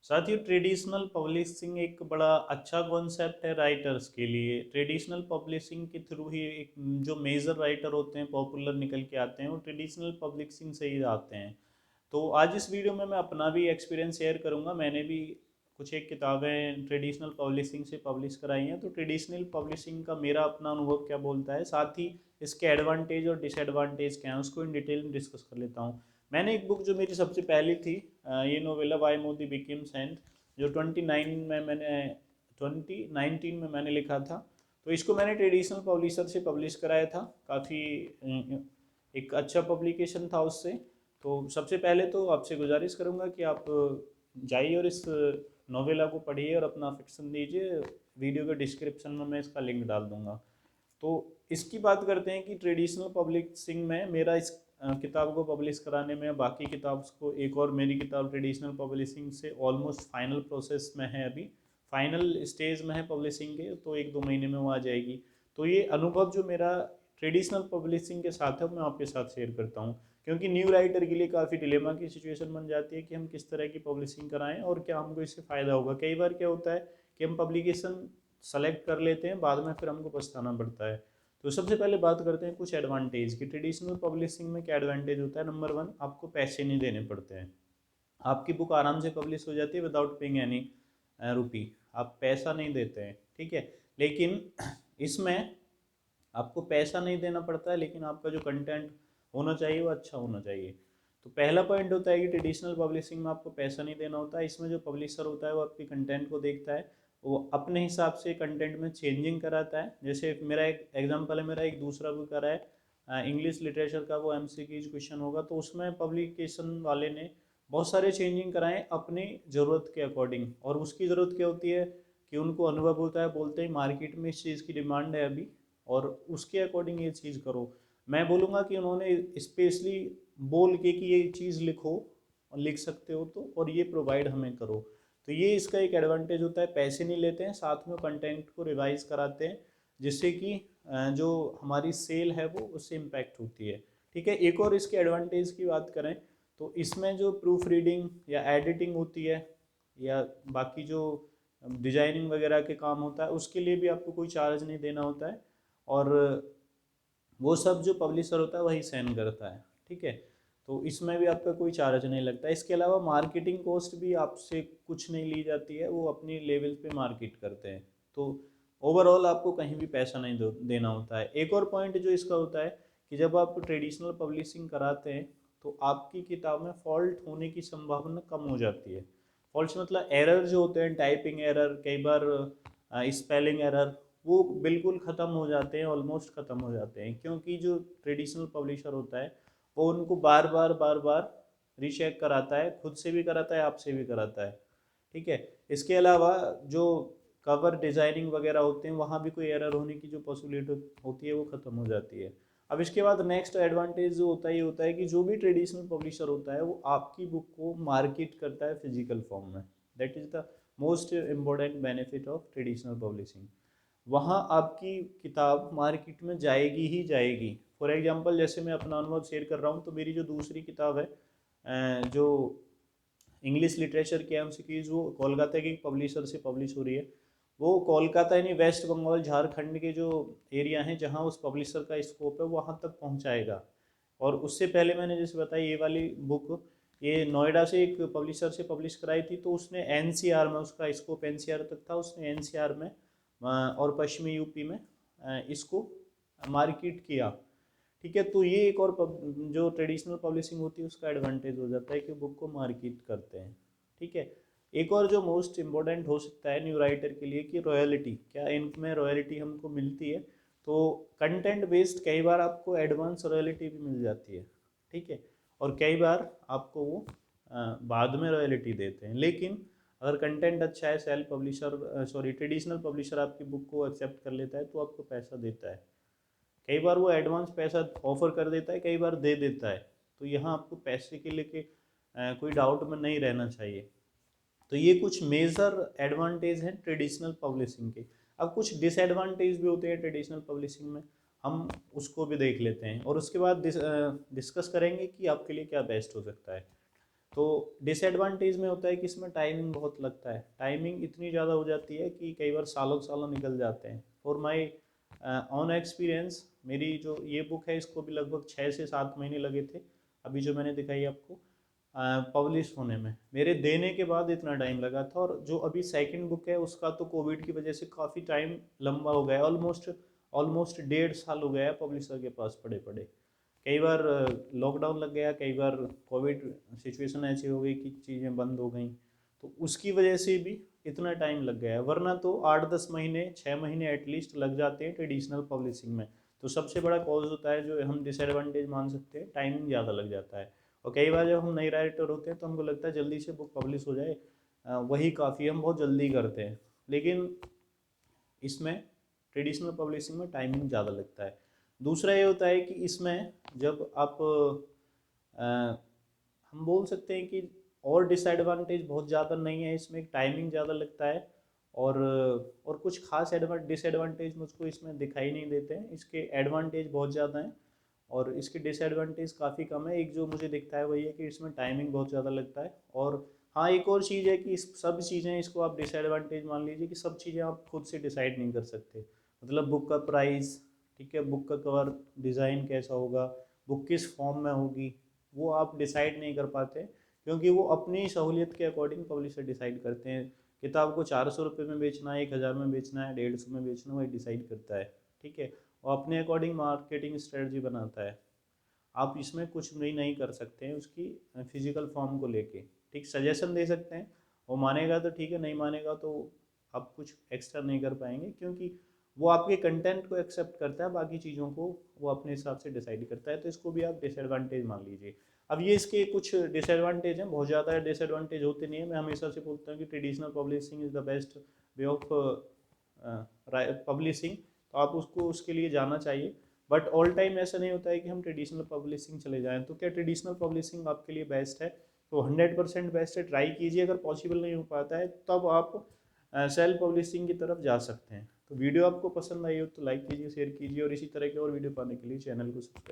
साथ ही traditional publishing एक बड़ा अच्छा कॉन्सेप्ट है राइटर्स के लिए। ट्रेडिशनल पब्लिशिंग के थ्रू ही एक जो मेजर राइटर होते हैं पॉपुलर निकल के आते हैं वो ट्रेडिशनल पब्लिशिंग से ही आते हैं। तो आज इस वीडियो में मैं अपना भी एक्सपीरियंस शेयर करूंगा। मैंने भी कुछ एक किताबें ट्रेडिशनल पब्लिशिंग से पब्लिश कराई हैं, तो ट्रेडिशनल पब्लिशिंग का मेरा अपना अनुभव क्या बोलता है, साथ ही इसके एडवांटेज और डिसएडवांटेज क्या हैं उसको इन डिटेल में डिस्कस कर लेता हूँ। मैंने एक बुक जो मेरी सबसे पहली थी, ये novella why Modi became saint, जो 2019 में मैंने लिखा था। तो इसको मैंने ट्रेडिशनल पब्लिशर से पब्लिश कराया था। काफ़ी एक अच्छा पब्लिकेशन था उससे। तो सबसे पहले तो आपसे गुजारिश करूंगा कि आप जाइए और इस नोवेला को पढ़िए और अपना फिक्सन दीजिए। वीडियो के डिस्क्रिप्शन में मैं इसका लिंक डाल दूंगा। तो इसकी बात करते हैं कि ट्रेडिशनल पब्लिशिंग में मेरा इस किताब को पब्लिश कराने में, बाकी किताब को, एक और मेरी किताब ट्रेडिशनल पब्लिशिंग से ऑलमोस्ट फाइनल प्रोसेस में है, अभी फाइनल स्टेज में है पब्लिशिंग के, तो 1-2 महीने में वो आ जाएगी। तो ये अनुभव जो मेरा ट्रेडिशनल पब्लिशिंग के साथ है मैं आपके साथ शेयर करता हूँ, क्योंकि न्यू राइटर के लिए काफ़ी डिलेमा की सिचुएशन बन जाती है कि हम किस तरह की पब्लिशिंग कराएं और क्या हमको इससे फ़ायदा होगा। कई बार क्या होता है कि हम पब्लिकेशन सेलेक्ट कर लेते हैं, बाद में फिर हमको पछताना पड़ता है। तो सबसे पहले बात करते हैं कुछ एडवांटेज की। ट्रेडिशनल पब्लिशिंग में क्या एडवांटेज होता है? नंबर वन, आपको पैसे नहीं देने पड़ते हैं। आपकी बुक आराम से पब्लिश हो जाती है विदाउट पेइंग एनी रुपी। आप पैसा नहीं देते हैं, ठीक है। लेकिन इसमें आपको पैसा नहीं देना पड़ता है, लेकिन आपका जो कंटेंट होना चाहिए वो अच्छा होना चाहिए। तो पहला पॉइंट होता है कि ट्रेडिशनल पब्लिशिंग में आपको पैसा नहीं देना होता है। इसमें जो पब्लिशर होता है वो आपके कंटेंट को देखता है, वो अपने हिसाब से कंटेंट में चेंजिंग कराता है। जैसे मेरा एक एग्जांपल है, मेरा एक दूसरा बुक आ रहा है इंग्लिश लिटरेचर का, वो एमसीक्यूज क्वेश्चन होगा, तो उसमें पब्लिकेशन वाले ने बहुत सारे चेंजिंग कराए अपनी ज़रूरत के अकॉर्डिंग। और उसकी ज़रूरत क्या होती है कि उनको अनुभव होता है, बोलते हैं मार्केट में इस चीज़ की डिमांड है अभी, और उसके अकॉर्डिंग ये चीज़ करो। मैं बोलूँगा कि उन्होंने स्पेशली बोल के कि ये चीज़ लिखो, और लिख सकते हो तो, और ये प्रोवाइड हमें करो। तो ये इसका एक एडवांटेज होता है, पैसे नहीं लेते हैं, साथ में कंटेंट को रिवाइज कराते हैं, जिससे कि जो हमारी सेल है वो उससे इम्पैक्ट होती है। ठीक है। एक और इसके एडवांटेज की बात करें तो इसमें जो प्रूफ रीडिंग या एडिटिंग होती है, या बाकी जो डिजाइनिंग वगैरह के काम होता है, उसके लिए भी आपको कोई चार्ज नहीं देना होता है, और वो सब जो पब्लिशर होता है वही सेंड करता है। ठीक है। तो इसमें भी आपका कोई चार्ज नहीं लगता। इसके अलावा मार्केटिंग कॉस्ट भी आपसे कुछ नहीं ली जाती है, वो अपनी लेवल पे मार्केट करते हैं। तो ओवरऑल आपको कहीं भी पैसा नहीं देना होता है। एक और पॉइंट जो इसका होता है कि जब आप ट्रेडिशनल पब्लिशिंग कराते हैं तो आपकी किताब में फॉल्ट होने की संभावना कम हो जाती है। फॉल्ट मतलब एरर जो होते हैं, टाइपिंग एरर, कई बार स्पेलिंग एरर, वो बिल्कुल ख़त्म हो जाते हैं, ऑलमोस्ट ख़त्म हो जाते हैं, क्योंकि जो ट्रेडिशनल पब्लिशर होता है वो उनको बार बार रीचेक कराता है, खुद से भी कराता है, आपसे भी कराता है। ठीक है। इसके अलावा जो कवर डिज़ाइनिंग वगैरह होते हैं वहाँ भी कोई एरर होने की जो पॉसिबिलिटी होती है वो ख़त्म हो जाती है। अब इसके बाद नेक्स्ट एडवांटेज जो होता है ये होता है कि जो भी ट्रेडिशनल पब्लिशर होता है वो आपकी बुक को मार्केट करता है फिजिकल फॉर्म में। That is the most important benefit of traditional publishing. वहाँ आपकी किताब मार्केट में जाएगी ही जाएगी। फॉर एग्जांपल जैसे मैं अपना अनुभव शेयर कर रहा हूँ, तो मेरी जो दूसरी किताब है जो इंग्लिश लिटरेचर के एमसीक्यूज, वो कोलकाता के पब्लिशर से पब्लिश हो रही है। वो कोलकाता यानी वेस्ट बंगाल झारखंड के जो एरिया हैं जहाँ उस पब्लिशर का स्कोप है वहाँ तक पहुँचाएगा। और उससे पहले मैंने जैसे बताया ये वाली बुक ये नोएडा से एक पब्लिशर से पब्लिश कराई थी, तो उसने एनसीआर में, उसका स्कोप एनसीआर तक था, उसने एनसीआर में और पश्चिमी यूपी में इसको मार्केट किया। ठीक है। तो ये एक और जो ट्रेडिशनल पब्लिशिंग होती है उसका एडवांटेज हो जाता है कि बुक को मार्केट करते हैं। ठीक है। एक और जो मोस्ट इम्पोर्टेंट हो सकता है न्यू राइटर के लिए कि रॉयल्टी, क्या इनमें रॉयल्टी हमको मिलती है? तो कंटेंट बेस्ड कई बार आपको एडवांस रॉयल्टी भी मिल जाती है। ठीक है। और कई बार आपको वो बाद में रॉयल्टी देते हैं। लेकिन अगर कंटेंट अच्छा है, self publisher sorry traditional publisher आपकी बुक को एक्सेप्ट कर लेता है तो आपको पैसा देता है। कई बार वो एडवांस पैसा ऑफर कर देता है, कई बार दे देता है। तो यहाँ आपको पैसे के लेके कोई डाउट में नहीं रहना चाहिए। तो ये कुछ मेजर एडवांटेज हैं ट्रेडिशनल पब्लिशिंग के। अब कुछ डिसएडवांटेज भी होते हैं ट्रेडिशनल पब्लिशिंग में, हम उसको भी देख लेते हैं और उसके बाद डिस्कस करेंगे कि आपके लिए क्या बेस्ट हो सकता है। तो डिसएडवांटेज में होता है कि इसमें टाइमिंग बहुत लगता है, टाइमिंग इतनी ज़्यादा हो जाती है कि कई बार सालों सालों निकल जाते हैं। फॉर माई ऑन एक्सपीरियंस, मेरी जो ये बुक है इसको भी लगभग 6 से 7 महीने लगे थे, अभी जो मैंने दिखाई आपको पब्लिश होने में, मेरे देने के बाद इतना टाइम लगा था। और जो अभी सेकंड बुक है उसका तो कोविड की वजह से काफ़ी टाइम लंबा हो गया, ऑलमोस्ट ऑलमोस्ट 1.5 साल हो गया पब्लिशर के पास पड़े पड़े। कई बार लॉकडाउन लग गया, कई बार कोविड सिचुएशन ऐसी हो गई कि चीज़ें बंद हो गई, तो उसकी वजह से भी इतना टाइम लग गया है। वरना तो 8-10 महीने 6 महीने एटलीस्ट लग जाते हैं ट्रेडिशनल पब्लिशिंग में। तो सबसे बड़ा कॉज होता है जो हम डिसएडवांटेज मान सकते हैं, टाइमिंग ज़्यादा लग जाता है। और कई बार जब हम नए राइटर होते हैं तो हमको लगता है जल्दी से बुक पब्लिश हो जाए, वही काफ़ी, हम बहुत जल्दी करते हैं। लेकिन इसमें ट्रेडिशनल पब्लिशिंग में टाइमिंग ज़्यादा लगता है। दूसरा ये होता है कि इसमें जब आप हम बोल सकते हैं कि और डिसएडवांटेज बहुत ज़्यादा नहीं है इसमें, टाइमिंग ज़्यादा लगता है। और कुछ खास डिसएडवांटेज मुझको इसमें दिखाई नहीं देते हैं, इसके एडवांटेज बहुत ज़्यादा हैं और इसके डिसएडवांटेज काफ़ी कम है। एक जो मुझे दिखता है वही है कि इसमें टाइमिंग बहुत ज़्यादा लगता है। और हाँ, एक और चीज़ है कि इस सब चीज़ें, इसको आप डिसएडवांटेज मान लीजिए कि सब चीज़ें आप खुद से डिसाइड नहीं कर सकते। मतलब बुक का प्राइस, ठीक है, बुक का कवर डिज़ाइन कैसा होगा, बुक किस फॉर्म में होगी, वो आप डिसाइड नहीं कर पाते, क्योंकि वो अपनी सहूलियत के अकॉर्डिंग पब्लिशर डिसाइड करते हैं। किताब को 400 रुपये में बेचना है, 1000 में बेचना है, 150 में बेचना है, वही डिसाइड करता है, ठीक है। और अपने अकॉर्डिंग मार्केटिंग स्ट्रेटजी बनाता है। आप इसमें कुछ भी नहीं कर सकते हैं उसकी फिजिकल फॉर्म को लेके, ठीक, सजेशन दे सकते हैं, वो मानेगा तो ठीक है, नहीं मानेगा तो आप कुछ एक्स्ट्रा नहीं कर पाएंगे, क्योंकि वो आपके कंटेंट को एक्सेप्ट करता है, बाकी चीज़ों को वो अपने हिसाब से डिसाइड करता है। तो इसको भी आप डिसएडवांटेज मान लीजिए। अब ये इसके कुछ डिसएडवांटेज हैं, बहुत ज़्यादा डिसएडवांटेज होते नहीं है। मैं हमेशा से बोलता हूँ कि traditional publishing is the best way of publishing, तो आप उसको उसके लिए जाना चाहिए। बट ऑल टाइम ऐसा नहीं होता है कि हम ट्रेडिशनल पब्लिशिंग चले जाएं। तो क्या ट्रेडिशनल पब्लिशिंग आपके लिए बेस्ट है? तो 100% बेस्ट है, ट्राई कीजिए। अगर पॉसिबल नहीं हो पाता है तब आप सेल्फ पब्लिशिंग की तरफ जा सकते हैं। तो वीडियो आपको पसंद आई हो तो लाइक कीजिए, शेयर कीजिए, और इसी तरह के और वीडियो पाने के लिए चैनल को सब्सक्राइब